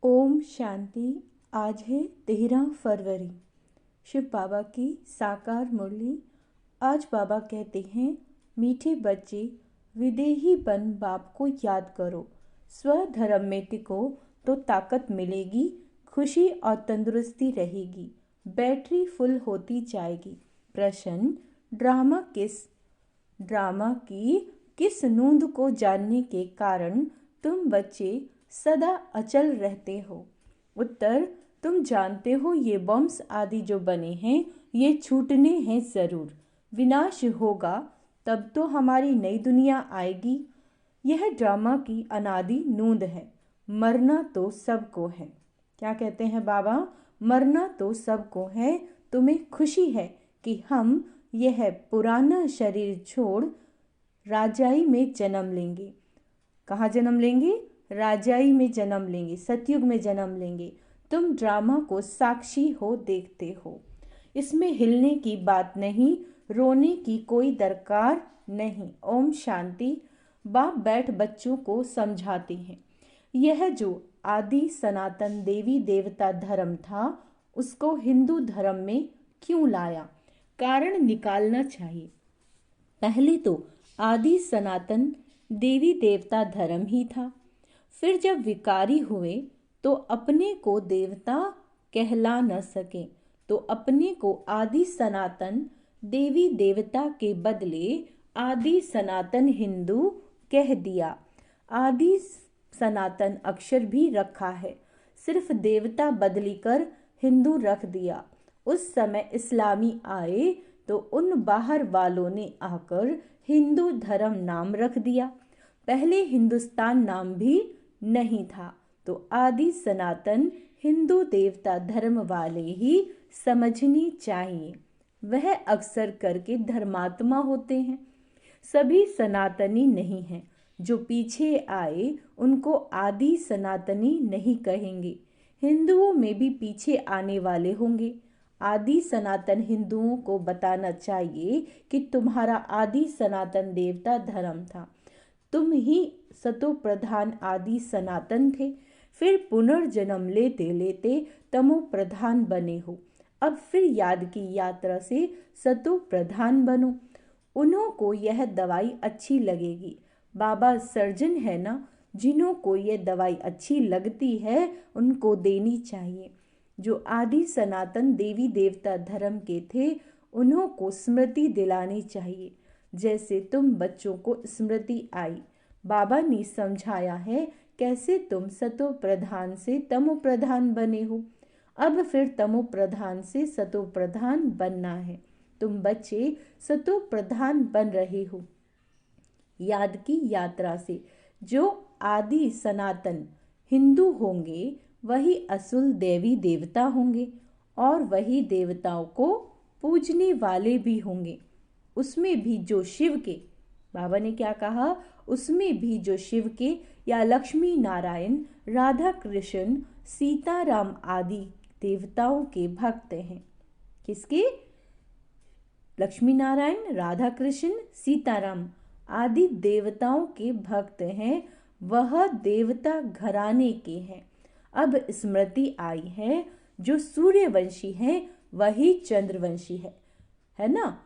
ओम शांति। आज है 13 फरवरी। शिव बाबा की साकार मुरली। आज बाबा कहते हैं, मीठे बच्चे विदेही बन बाप को याद करो, स्वधर्म में टिको तो ताकत मिलेगी, खुशी और तंदुरुस्ती रहेगी, बैटरी फुल होती जाएगी। प्रश्न, ड्रामा की किस नूंद को जानने के कारण तुम बच्चे सदा अचल रहते हो? उत्तर, तुम जानते हो ये बॉम्ब्स आदि जो बने हैं ये छूटने हैं ज़रूर। विनाश होगा तब तो हमारी नई दुनिया आएगी। यह ड्रामा की अनादि नूंद है। मरना तो सबको है। क्या कहते हैं बाबा? मरना तो सबको है। तुम्हें खुशी है कि हम यह पुराना शरीर छोड़ राजाई में जन्म लेंगे। कहाँ जन्म लेंगे? राजाई में जन्म लेंगे, सतयुग में जन्म लेंगे। तुम ड्रामा को साक्षी हो, देखते हो। इसमें हिलने की बात नहीं, रोने की कोई दरकार नहीं। ओम शांति। बाप बैठ बच्चों को समझाते हैं, यह जो आदि सनातन देवी देवता धर्म था उसको हिंदू धर्म में क्यों लाया? कारण निकालना चाहिए। पहले तो आदि सनातन देवी देवता धर्म ही था। फिर जब विकारी हुए तो अपने को देवता कहला न सके तो अपने को आदि सनातन देवी देवता के बदले आदि सनातन हिंदू कह दिया। आदि सनातन अक्षर भी रखा है, सिर्फ देवता बदली कर हिंदू रख दिया। उस समय इस्लामी आए तो उन बाहर वालों ने आकर हिंदू धर्म नाम रख दिया। पहले हिंदुस्तान नाम भी नहीं था, तो आदि सनातन हिंदू देवता धर्म वाले ही समझनी चाहिए। वह अक्सर करके धर्मात्मा होते हैं, सभी सनातनी नहीं हैं। जो पीछे आए उनको आदि सनातनी नहीं कहेंगे। हिंदुओं में भी पीछे आने वाले होंगे। आदि सनातन हिंदुओं को बताना चाहिए कि तुम्हारा आदि सनातन देवता धर्म था, तुम ही सतो प्रधान आदि सनातन थे। फिर पुनर्जन्म लेते लेते तमो प्रधान बने हो। अब फिर याद की यात्रा से सतो प्रधान बनो। उन्हों को यह दवाई अच्छी लगेगी। बाबा सर्जन है ना, जिन्हों को यह दवाई अच्छी लगती है उनको देनी चाहिए। जो आदि सनातन देवी देवता धर्म के थे उन्हों को स्मृति दिलानी चाहिए, जैसे तुम बच्चों को स्मृति आई। बाबा ने समझाया है कैसे तुम सतो प्रधान से तमो प्रधान बने हो। अब फिर तमो प्रधान से सतो प्रधान बनना है। तुम बच्चे सतो प्रधान बन रहे हो। याद की यात्रा से जो आदि सनातन हिंदू होंगे वही असुल देवी देवता होंगे और वही देवताओं को पूजने वाले भी होंगे। उसमें भी जो शिव के, बाबा ने क्या कहा, उसमें भी जो शिव के या लक्ष्मी नारायण राधा कृष्ण सीताराम आदि देवताओं के भक्त हैं। किसके? लक्ष्मी नारायण राधा कृष्ण सीताराम आदि देवताओं के भक्त हैं। वह देवता घराने के हैं। अब स्मृति आई है, जो सूर्यवंशी है वही चंद्रवंशी है ना,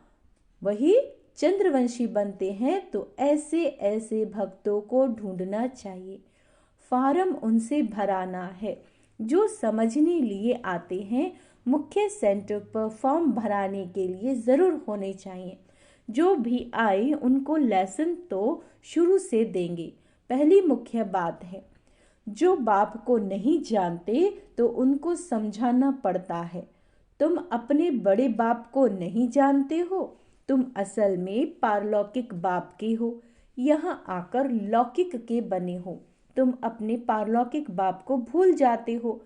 वही चंद्रवंशी बनते हैं। तो ऐसे ऐसे भक्तों को ढूंढना चाहिए, फार्म उनसे भराना है जो समझने लिए आते हैं। मुख्य सेंटर पर फॉर्म भराने के लिए ज़रूर होने चाहिए। जो भी आए उनको लेसन तो शुरू से देंगे। पहली मुख्य बात है, जो बाप को नहीं जानते तो उनको समझाना पड़ता है। तुम अपने बड़े बाप को नहीं जानते हो, तुम असल में पारलौकिक बाप के हो, यहाँ आकर लौकिक के बने हो। तुम अपने पारलौकिक बाप को भूल जाते हो।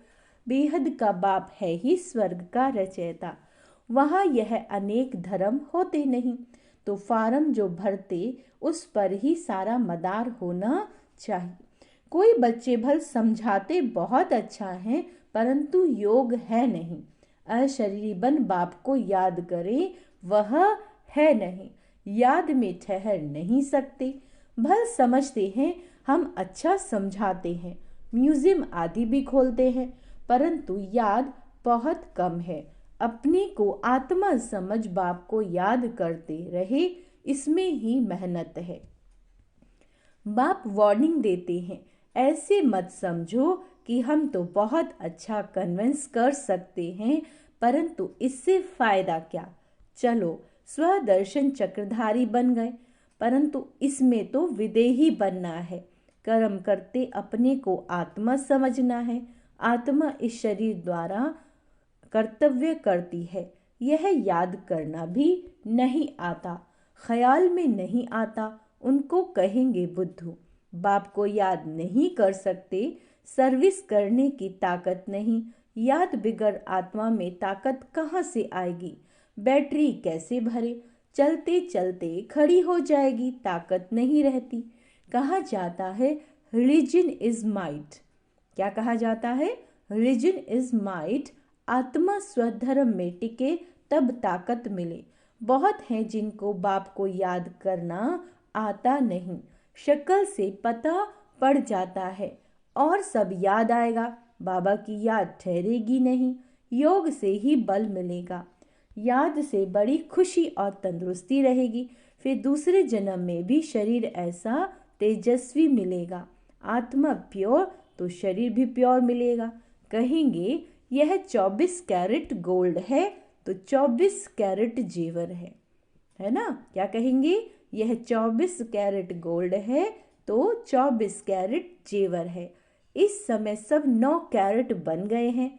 बेहद का बाप है ही स्वर्ग का रचयिता। वहाँ यह अनेक धर्म होते नहीं, तो फार्म जो भरते उस पर ही सारा मदार होना चाहिए। कोई बच्चे भल समझाते बहुत अच्छा है, परंतु योग है नहीं। अशरीरी बन बाप को याद करे, वह है नहीं, याद में ठहर नहीं सकते। भल समझते हैं हम अच्छा समझाते हैं, म्यूजियम आदि भी खोलते हैं, परंतु याद बहुत कम है। अपने को आत्मा समझ बाप को याद करते रहे, इसमें ही मेहनत है। बाप वार्निंग देते हैं, ऐसे मत समझो कि हम तो बहुत अच्छा कन्विंस कर सकते हैं, परंतु इससे फायदा क्या। चलो स्वदर्शन चक्रधारी बन गए, परंतु इसमें तो विदेही बनना है। कर्म करते अपने को आत्मा समझना है। आत्मा इस शरीर द्वारा कर्तव्य करती है, यह याद करना भी नहीं आता, ख्याल में नहीं आता। उनको कहेंगे बुद्धू, बाप को याद नहीं कर सकते, सर्विस करने की ताकत नहीं। याद बिगड़ आत्मा में ताकत कहाँ से आएगी, बैटरी कैसे भरे, चलते चलते खड़ी हो जाएगी, ताकत नहीं रहती। कहा जाता है रिलीजन इज माइट। क्या कहा जाता है? Religion is might. आत्मा स्वधर्म में टिके तब ताकत मिले। बहुत हैं जिनको बाप को याद करना आता नहीं, शक्ल से पता पड़ जाता है और सब याद आएगा, बाबा की याद ठहरेगी नहीं। योग से ही बल मिलेगा, याद से बड़ी खुशी और तंदुरुस्ती रहेगी। फिर दूसरे जन्म में भी शरीर ऐसा तेजस्वी मिलेगा। आत्मा प्योर तो शरीर भी प्योर मिलेगा। कहेंगे यह 24 कैरेट गोल्ड है तो 24 कैरेट जेवर है ना? क्या कहेंगे? यह 24 कैरेट गोल्ड है तो 24 कैरेट जेवर है। इस समय सब 9 कैरेट बन गए हैं।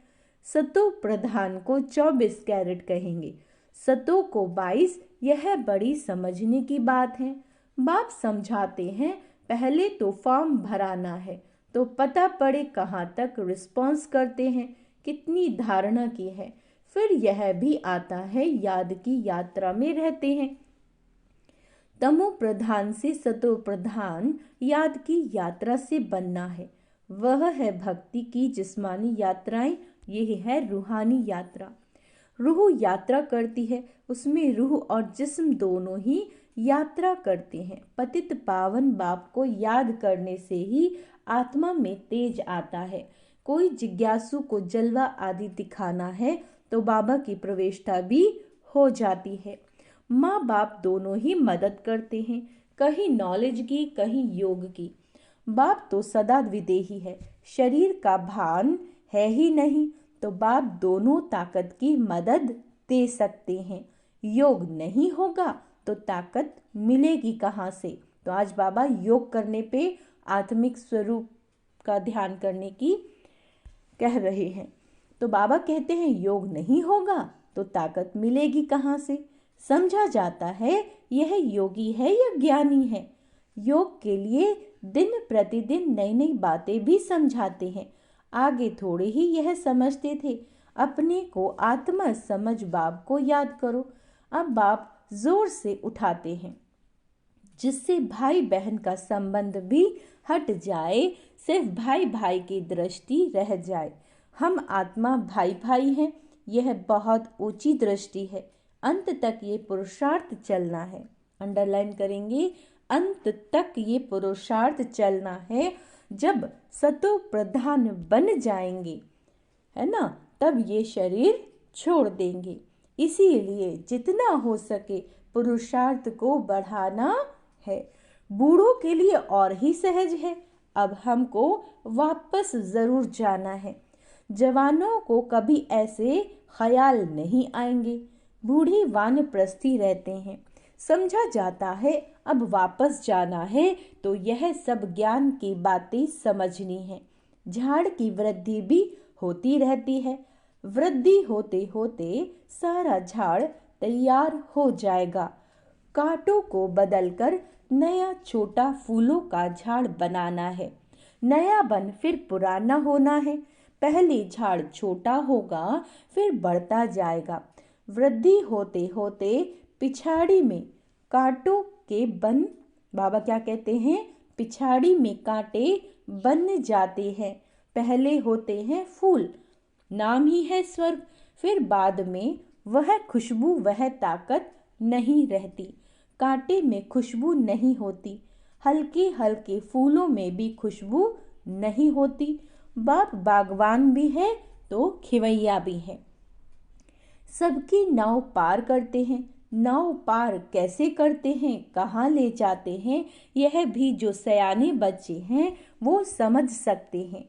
सतो प्रधान को 24 कैरेट कहेंगे, सतो को 22। यह बड़ी समझने की बात है। बाप समझाते हैं, पहले तो फॉर्म भराना है तो पता पड़े कहाँ तक रिस्पॉन्स करते हैं, कितनी धारणा की है। फिर यह भी आता है याद की यात्रा में रहते हैं। तमो प्रधान से सतो प्रधान याद की यात्रा से बनना है। वह है भक्ति की जिस्मानी यात्राएं, यही है रूहानी यात्रा। रूह यात्रा करती है, उसमें रूह और जिस्म दोनों ही यात्रा करते हैं। पतित पावन बाप को याद करने से ही आत्मा में तेज आता है। कोई जिज्ञासु को जलवा आदि दिखाना है तो बाबा की प्रवेशता भी हो जाती है। माँ बाप दोनों ही मदद करते हैं, कहीं नॉलेज की कहीं योग की। बाप तो सदा विदेही है, शरीर का भान है ही नहीं, तो बाप दोनों ताकत की मदद दे सकते हैं। योग नहीं होगा तो ताकत मिलेगी कहाँ से? तो आज बाबा योग करने पे, आत्मिक स्वरूप का ध्यान करने की कह रहे हैं। तो बाबा कहते हैं योग नहीं होगा तो ताकत मिलेगी कहाँ से? समझा जाता है यह योगी है या ज्ञानी है। योग के लिए दिन प्रतिदिन नई नई बातें भी समझाते हैं। आगे थोड़े ही यह समझते थे, अपने को आत्मा समझ बाप को याद करो। अब बाप जोर से उठाते हैं, जिससे भाई बहन का संबंध भी हट जाए, सिर्फ भाई भाई की दृष्टि रह जाए। हम आत्मा भाई भाई हैं, यह बहुत ऊंची दृष्टि है। अंत तक ये पुरुषार्थ चलना है। अंडरलाइन करेंगे, अंत तक ये पुरुषार्थ चलना है। जब सतो प्रधान बन जाएंगे, है ना, तब ये शरीर छोड़ देंगे। इसीलिए जितना हो सके पुरुषार्थ को बढ़ाना है। बूढ़ों के लिए और ही सहज है, अब हमको वापस जरूर जाना है। जवानों को कभी ऐसे ख्याल नहीं आएंगे, बूढ़ी वानप्रस्थी रहते हैं। समझा जाता है अब वापस जाना है तो यह सब ज्ञान की बातें समझनी है। झाड़ की वृद्धि भी होती रहती है, वृद्धि होते होते सारा झाड़ तैयार हो जाएगा। कांटों को बदलकर नया छोटा फूलों का झाड़ बनाना है। नया बन फिर पुराना होना है। पहले झाड़ छोटा होगा फिर बढ़ता जाएगा। वृद्धि होते होते पिछाड़ी में कांटों के बन, बाबा क्या कहते हैं, पिछाड़ी में कांटे बन जाते हैं। पहले होते हैं फूल, नाम ही है स्वर्ग। फिर बाद में वह खुशबू वह ताकत नहीं रहती। कांटे में खुशबू नहीं होती, हल्के हल्के फूलों में भी खुशबू नहीं होती। बाप बागवान भी है तो खिवैया भी है। सबकी नाव पार करते हैं। नाव पार कैसे करते हैं, कहाँ ले जाते हैं, यह भी जो सयाने बच्चे हैं वो समझ सकते हैं।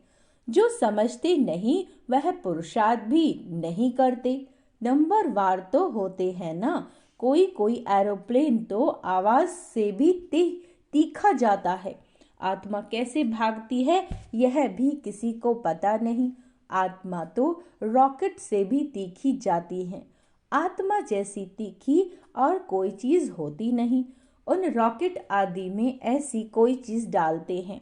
जो समझते नहीं वह पुरुषार्थ भी नहीं करते। नंबर वार तो होते हैं ना। कोई कोई एरोप्लेन तो आवाज से भी तीखा जाता है। आत्मा कैसे भागती है यह भी किसी को पता नहीं। आत्मा तो रॉकेट से भी तीखी जाती है। आत्मा जैसी तीखी और कोई चीज होती नहीं। उन रॉकेट आदि में ऐसी कोई चीज डालते हैं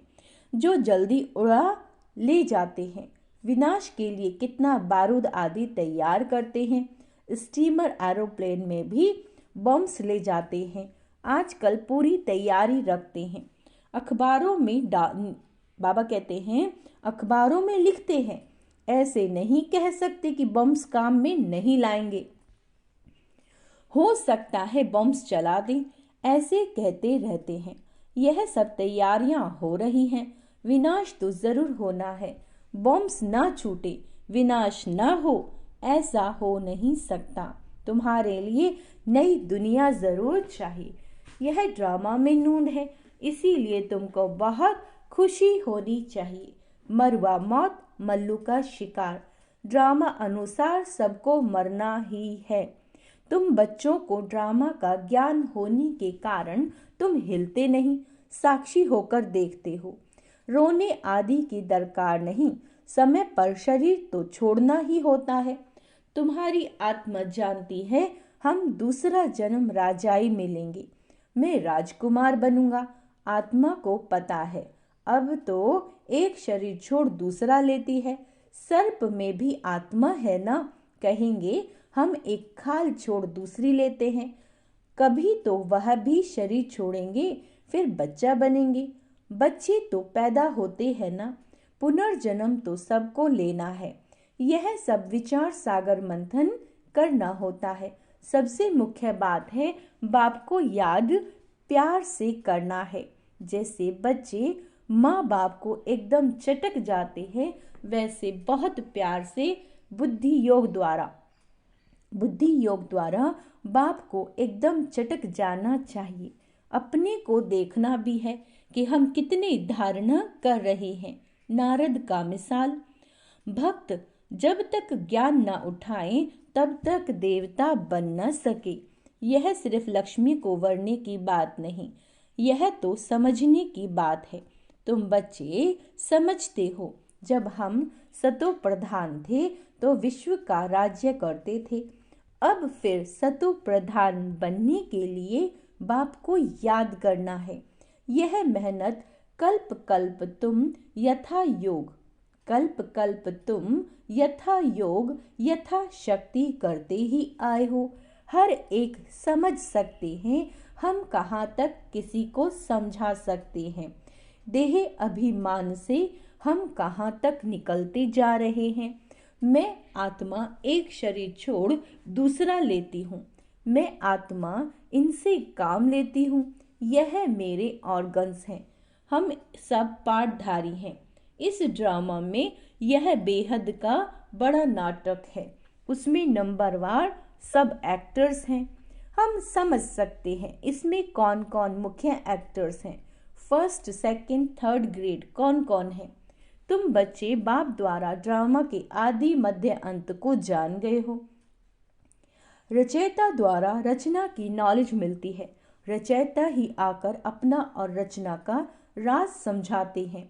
जो जल्दी उड़ा ले जाते हैं। विनाश के लिए कितना बारूद आदि तैयार करते हैं। स्टीमर एरोप्लेन में भी बम्स ले जाते हैं। आजकल पूरी तैयारी रखते हैं। अखबारों में बाबा कहते हैं अखबारों में लिखते हैं। ऐसे नहीं कह सकते कि बम्स काम में नहीं लाएंगे। हो सकता है बम्स चला दें, ऐसे कहते रहते हैं। यह सब तैयारियां हो रही हैं। विनाश तो जरूर होना है। बम्स ना छूटे, विनाश ना हो, ऐसा हो नहीं सकता। तुम्हारे लिए नई दुनिया जरूर चाहिए। यह ड्रामा में नूंद है, इसीलिए तुमको बहुत खुशी होनी चाहिए। मरवा मौत, मल्लू का शिकार। ड्रामा अनुसार सबको मरना ही है। तुम बच्चों को ड्रामा का ज्ञान होने के कारण तुम हिलते नहीं, साक्षी होकर देखते हो। रोने आदि की दरकार नहीं। समय पर शरीर तो छोड़ना ही होता है। तुम्हारी आत्मा जानती है हम दूसरा जन्म राजाई में लेंगे। मैं राजकुमार बनूंगा। आत्मा को पता है अब तो एक शरीर छोड़ दूसरा लेती है। सर्प में भी आत्मा है ना। कहेंगे हम एक खाल छोड़ दूसरी लेते हैं। कभी तो वह भी शरीर छोड़ेंगे, फिर बच्चा बनेंगे। बच्चे तो पैदा होते हैं ना। पुनर्जन्म तो सबको लेना है। यह सब विचार सागर मंथन करना होता है। सबसे मुख्य बात है बाप को याद प्यार से करना है। जैसे बच्चे माँ बाप को एकदम चटक जाते हैं, वैसे बहुत प्यार से बुद्धि योग द्वारा बाप को एकदम चटक जाना चाहिए। अपने को देखना भी है कि हम कितने धारणा कर रहे हैं। नारद का मिसाल। भक्त जब तक ज्ञान न उठाए तब तक देवता बन न सके। यह सिर्फ लक्ष्मी को वरने की बात नहीं, यह तो समझने की बात है। तुम बच्चे समझते हो, जब हम सतो प्रधान थे तो विश्व का राज्य करते थे। अब फिर सतो प्रधान बनने के लिए बाप को याद करना है। यह मेहनत कल्प कल्प तुम यथा योग यथा शक्ति करते ही आए हो। हर एक समझ सकते हैं हम कहाँ तक किसी को समझा सकते हैं। देह अभिमान से हम कहाँ तक निकलते जा रहे हैं। मैं आत्मा एक शरीर छोड़ दूसरा लेती हूँ। मैं आत्मा इनसे काम लेती हूँ। यह मेरे ऑर्गन्स हैं। हम सब पाठधारी हैं। इस ड्रामा में यह बेहद का बड़ा नाटक है। उसमें नंबरवार सब एक्टर्स हैं। हम समझ सकते हैं इसमें कौन कौन मुख्य एक्टर्स हैं। फर्स्ट, सेकंड, थर्ड ग्रेड कौन कौन है। तुम बच्चे बाप द्वारा ड्रामा के आदि मध्य अंत को जान गए हो। रचयिता द्वारा रचना की नॉलेज मिलती है। रचयिता ही आकर अपना और रचना का राज समझाते हैं।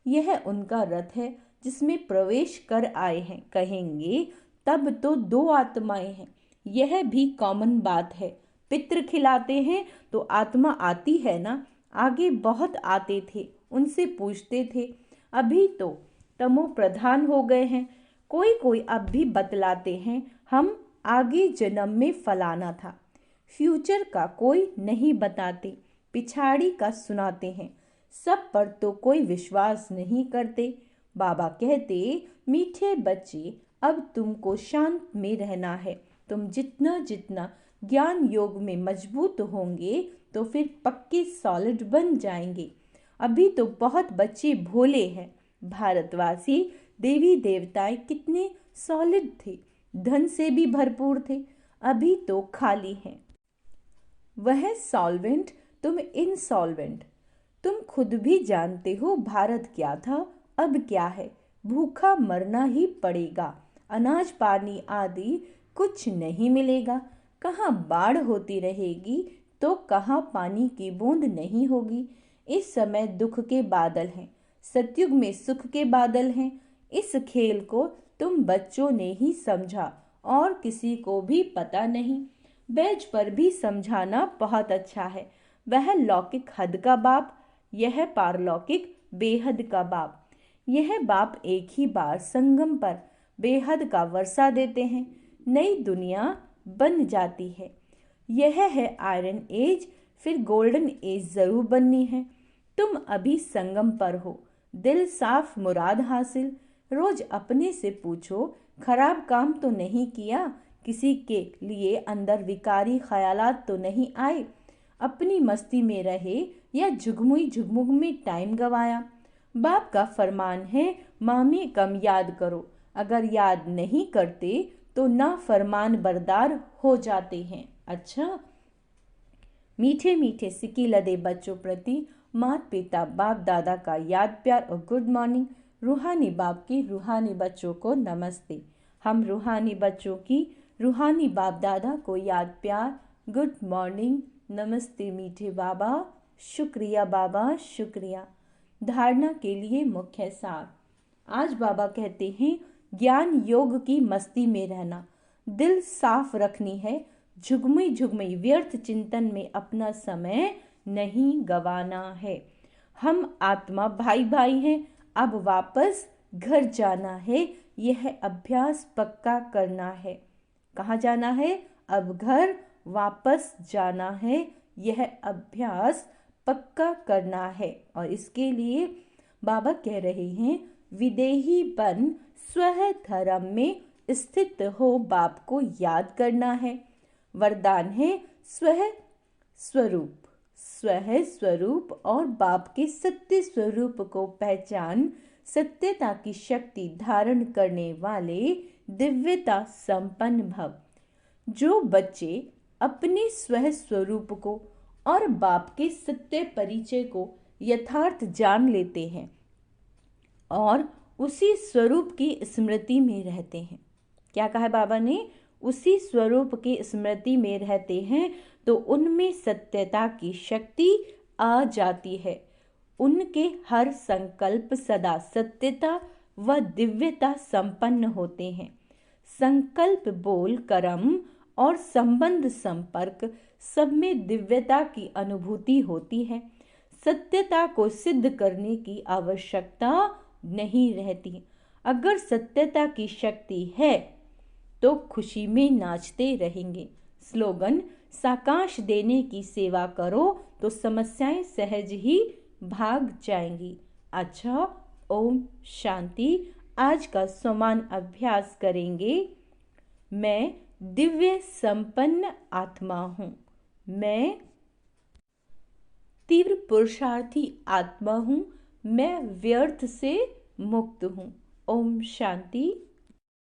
यह उनका रथ है जिसमें प्रवेश कर आए हैं। कहेंगे तब तो दो आत्माएं हैं। यह भी कॉमन बात है। पितृ खिलाते हैं तो आत्मा आती है ना। आगे बहुत आते थे, उनसे पूछते थे। अभी तो तमो प्रधान हो गए हैं। कोई कोई अब भी बतलाते हैं हम आगे जन्म में फलाना था। फ्यूचर का कोई नहीं बताते, पिछाड़ी का सुनाते हैं। सब पर तो कोई विश्वास नहीं करते। बाबा कहते मीठे बच्चे अब तुमको शांत में रहना है। तुम जितना जितना ज्ञान योग में मजबूत होंगे तो फिर पक्के सॉलिड बन जाएंगे। अभी तो बहुत बच्चे भोले हैं, भारतवासी देवी देवताएं कितने सॉलिड थे, धन से भी भरपूर थे, अभी तो खाली हैं। वह सॉल्वेंट, तुम इनसॉल्वेंट। तुम खुद भी जानते हो भारत क्या था, अब क्या है। भूखा मरना ही पड़ेगा, अनाज पानी आदि कुछ नहीं मिलेगा। कहाँ बाढ़ होती रहेगी तो कहाँ पानी की बूंद नहीं होगी। इस समय दुख के बादल हैं, सतयुग में सुख के बादल हैं। इस खेल को तुम बच्चों ने ही समझा और किसी को भी पता नहीं। बैज पर भी समझाना बहुत अच्छा है। वह लौकिक हद का बाप, यह पारलौकिक बेहद का बाप। यह बाप एक ही बार संगम पर बेहद का वर्षा देते हैं, नई दुनिया बन जाती है। यह है आयरन एज, फिर गोल्डन एज जरूर बननी है। तुम अभी संगम पर हो, दिल साफ मुराद हासिल। रोज अपने से पूछो, खराब काम तो नहीं किया, किसी के लिए अंदर विकारी ख्यालात तो नहीं आए, अपनी मस्ती में रहे या झुगमुई झुगमुग में टाइम गवाया। बाप का फरमान है, मामी कम याद करो। अगर याद नहीं करते तो ना फरमान बरदार हो जाते हैं। अच्छा, मीठे मीठे सिक्की लदे बच्चों प्रति माता पिता बाप दादा का याद प्यार और गुड मॉर्निंग। रूहानी बाप की रूहानी बच्चों को नमस्ते। हम रूहानी बच्चों की रूहानी बाप दादा को याद प्यार, गुड मॉर्निंग, नमस्ते मीठे बाबा, शुक्रिया बाबा, शुक्रिया। धारणा के लिए मुख्य सार। आज बाबा कहते हैं, ज्ञान योग की मस्ती में रहना, दिल साफ रखनी है, झुगमुई झुगमुई व्यर्थ चिंतन में अपना समय नहीं गवाना है। हम आत्मा भाई भाई हैं, अब वापस घर जाना है, यह अभ्यास पक्का करना है। कहाँ जाना है? अब घर वापस जाना है, यह अभ्यास पक्का करना है। और इसके लिए बाबा कह रहे हैं, विदेही बन स्वह धर्म में स्थित हो, बाप को याद करना है। वरदान है स्वह स्वरूप। स्वह स्वरूप और बाप के सत्य स्वरूप को पहचान, सत्यता की शक्ति धारण करने वाले दिव्यता संपन्न भव। जो बच्चे अपने स्वह स्वरूप को और बाप के सत्य परिचय को यथार्थ जान लेते हैं और उसी स्वरूप की स्मृति में रहते हैं। क्या कहा बाबा ने? उसी स्वरूप की स्मृति में रहते हैं तो उनमें सत्यता की शक्ति आ जाती है। उनके हर संकल्प सदा सत्यता व दिव्यता संपन्न होते हैं। संकल्प, बोल, कर्म और संबंध संपर्क सब में दिव्यता की अनुभूति होती है। सत्यता को सिद्ध करने की आवश्यकता नहीं रहती। अगर सत्यता की शक्ति है तो खुशी में नाचते रहेंगे। स्लोगन, साकाश देने की सेवा करो तो समस्याएं सहज ही भाग जाएंगी। अच्छा, ओम शांति। आज का समान अभ्यास करेंगे। मैं दिव्य संपन्न आत्मा हूँ। मैं तीव्र पुरुषार्थी आत्मा हूँ। मैं व्यर्थ से मुक्त हूँ। ओम शांति।